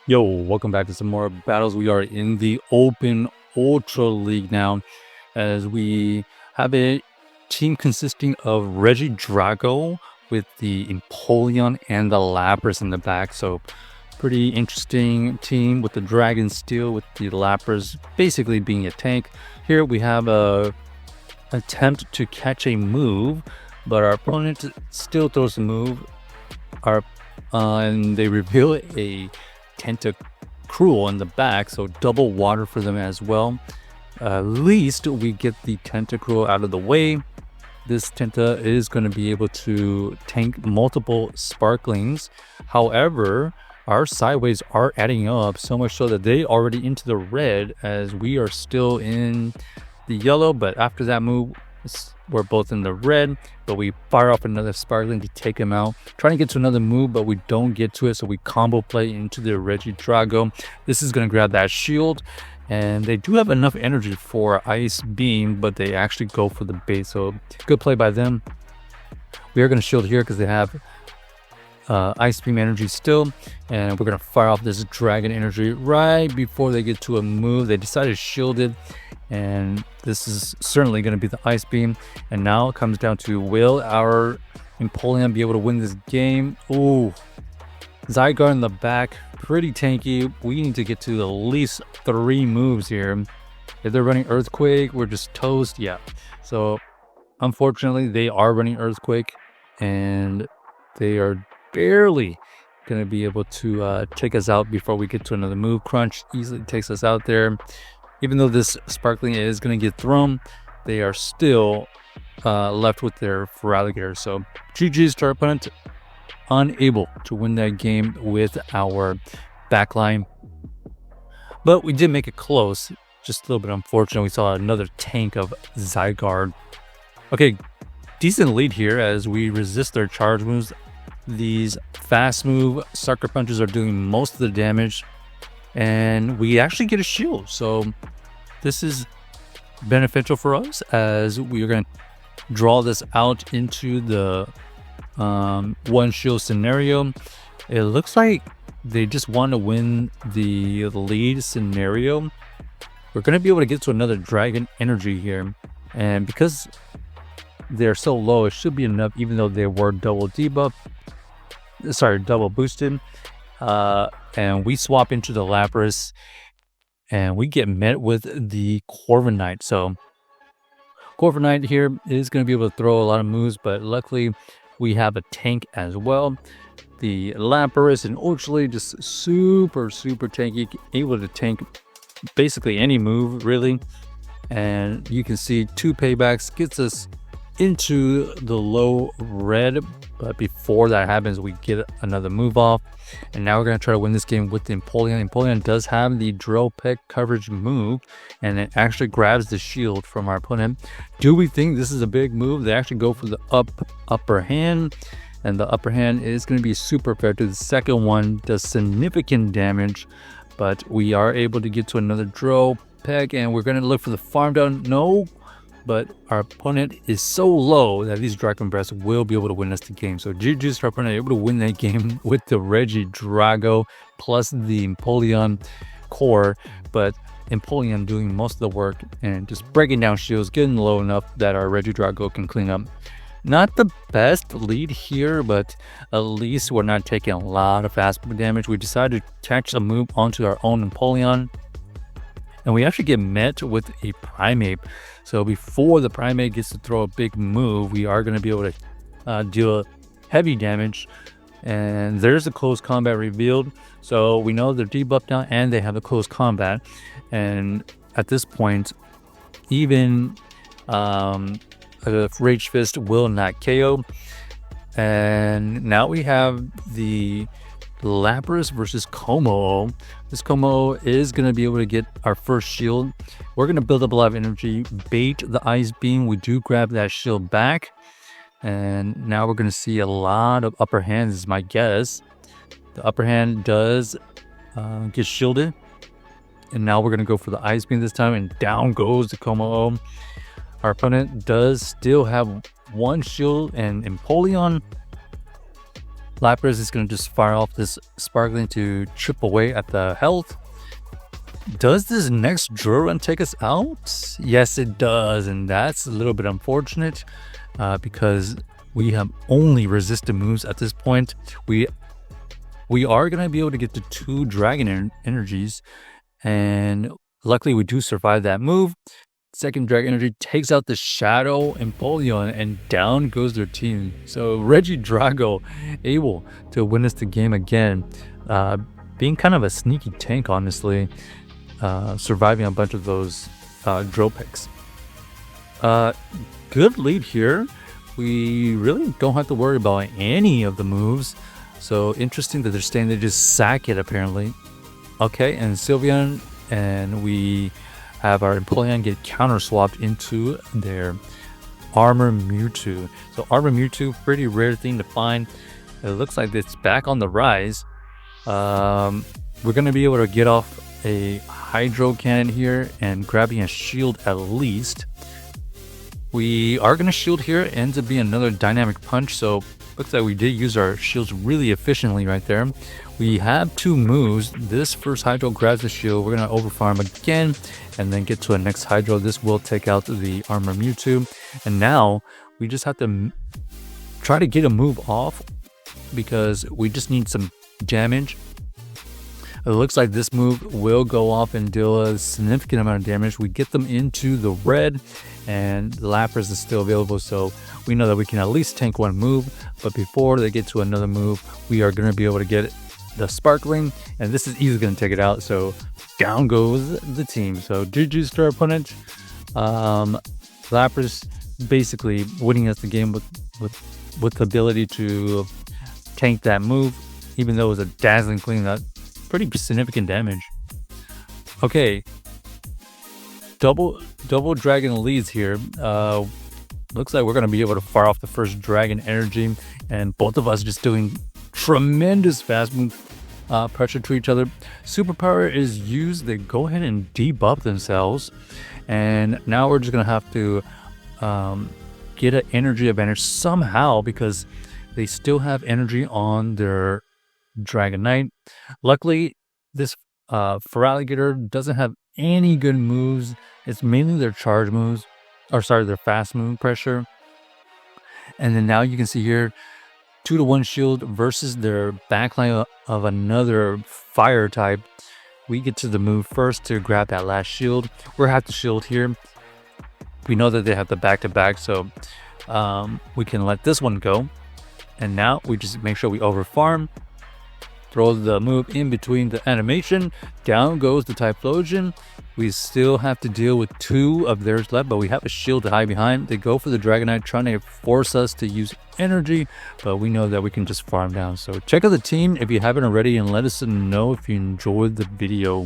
Yo, welcome back to some more battles. We are in the Open Ultra League now, as we have a team consisting of Regidrago with the Empoleon and the Lapras in the back. So pretty interesting team with the Dragon Steel, with the Lapras basically being a tank. Here we have a attempt to catch a move, but our opponent still throws a move. And they reveal a Tentacruel in the back, so double water for them as well. At least we get the Tentacruel out of the way. This Tenta is going to be able to tank multiple Sparklings. However, our sideways are adding up, so much so that they already into the red as we are still in the yellow. But after that move, we're both in the red, but we fire off another Sparkling to take him out. Trying to get to another move, but we don't get to it, so we combo play into the Regidrago. This is going to grab that shield, and they do have enough energy for Ice Beam, but they actually go for the bait, so good play by them. We are going to shield here because they have Ice Beam energy still, and we're going to fire off this Dragon energy right before they get to a move. They decided to shield it, and this is certainly going to be the Ice Beam. And now it comes down to, will our Empoleon be able to win this game? Ooh, Zygarde in the back, pretty tanky. We need to get to at least 3 moves here. If they're running Earthquake, we're just toast. Yeah, so unfortunately they are running Earthquake, and they are barely going to be able to take us out before we get to another move. Crunch easily takes us out there. Even though this Sparkling is going to get thrown, they are still left with their Feraligatr. So GG's to our opponent, unable to win that game with our backline. But we did make it close, just a little bit unfortunate. We saw another tank of Zygarde. Okay, decent lead here as we resist their charge moves. These fast move Sucker Punches are doing most of the damage, and we actually get a shield, so this is beneficial for us as we are going to draw this out into the one shield scenario. It looks like they just want to win the lead scenario. We're going to be able to get to another Dragon energy here, and because they're so low, it should be enough, even though they were double boosted. And we swap into the Lapras, and we get met with the Corviknight. So Corviknight here is going to be able to throw a lot of moves, but luckily we have a tank as well. The Lapras and Ultra just super tanky, able to tank basically any move really. And you can see 2 paybacks gets us into the low red, but before that happens we get another move off, and now we're going to try to win this game with the Empoleon. Empoleon does have the Drill Peck coverage move, and it actually grabs the shield from our opponent. Do we think this is a big move? They actually go for the upper hand, and the upper hand is going to be super effective. The second one does significant damage, but we are able to get to another Drill Peck, and we're going to look for the farm down. No, but our opponent is so low that these Dragon Breaths will be able to win us the game. So GG's to our opponent, able to win that game with the Regidrago plus the Empoleon core, but Empoleon doing most of the work and just breaking down shields, getting low enough that our Regidrago can clean up. Not the best lead here, but at least we're not taking a lot of fast damage. We decided to attach a move onto our own Empoleon, and we actually get met with a Primate. So before the Primate gets to throw a big move, we are going to be able to deal heavy damage. And there's a close combat revealed. So we know they're debuffed now and they have a close combat. And at this point, even a Rage Fist will not KO. And now we have the Lapras versus Como. This Como is going to be able to get our first shield. We're going to build up a lot of energy, bait the Ice Beam. We do grab that shield back, and now we're going to see a lot of upper hands is my guess. The upper hand does get shielded, and now we're going to go for the Ice Beam this time, and down goes the Como. Our opponent does still have one shield, and Empoleon Lapras is going to just fire off this Sparkling to chip away at the health. Does this next drill run take us out? Yes, it does, and that's a little bit unfortunate because we have only resisted moves at this point. We are going to be able to get to 2 Dragon Energies, and luckily we do survive that move. Second Dragon Energy takes out the Shadow Empoleon, and down goes their team. So Regidrago able to win us the game again, being kind of a sneaky tank, honestly, surviving a bunch of those drill picks. Good lead here. We really don't have to worry about any of the moves. So interesting that they're staying there, just sack it apparently. Okay, and Sylveon, and we have our Empoleon get counter swapped into their Armor Mewtwo. So Armor Mewtwo, pretty rare thing to find. It looks like it's back on the rise. We're gonna be able to get off a Hydro Cannon here and grabbing a shield at least. We are gonna shield here, ends up being another Dynamic Punch, so looks like we did use our shields really efficiently right there. We have 2 moves. This first Hydro grabs the shield. We're going to overfarm again and then get to a next Hydro. This will take out the Armor Mewtwo. And now we just have to try to get a move off because we just need some damage. It looks like this move will go off and deal a significant amount of damage. We get them into the red, and Lapras is still available, so we know that we can at least tank 1 move. But before they get to another move, we are going to be able to get the Sparkling, and this is easily going to take it out. So down goes the team. So GG's to our opponent. Lapras basically winning us the game with the ability to tank that move, even though it was a dazzling clean. That pretty significant damage. Okay, double dragon leads here. Looks like we're going to be able to fire off the first Dragon Energy, and both of us just doing tremendous fast move pressure to each other. Superpower is used. They go ahead and debuff themselves, and now we're just going to have to get an energy advantage somehow because they still have energy on their Dragonite. Luckily, this Feraligatr doesn't have any good moves. It's mainly their charge moves, or sorry, their fast move pressure. And then now you can see here 2-to-1 shield versus their backline of another fire type. We get to the move first to grab that last shield. We're have to shield here. We know that they have the back-to-back, so we can let this one go. And now we just make sure we overfarm. Throw the move in between the animation. Down goes the Typhlosion. We still have to deal with 2 of theirs left, but we have a shield to hide behind. They go for the Dragonite, trying to force us to use energy, but we know that we can just farm down. So check out the team if you haven't already, and let us know if you enjoyed the video.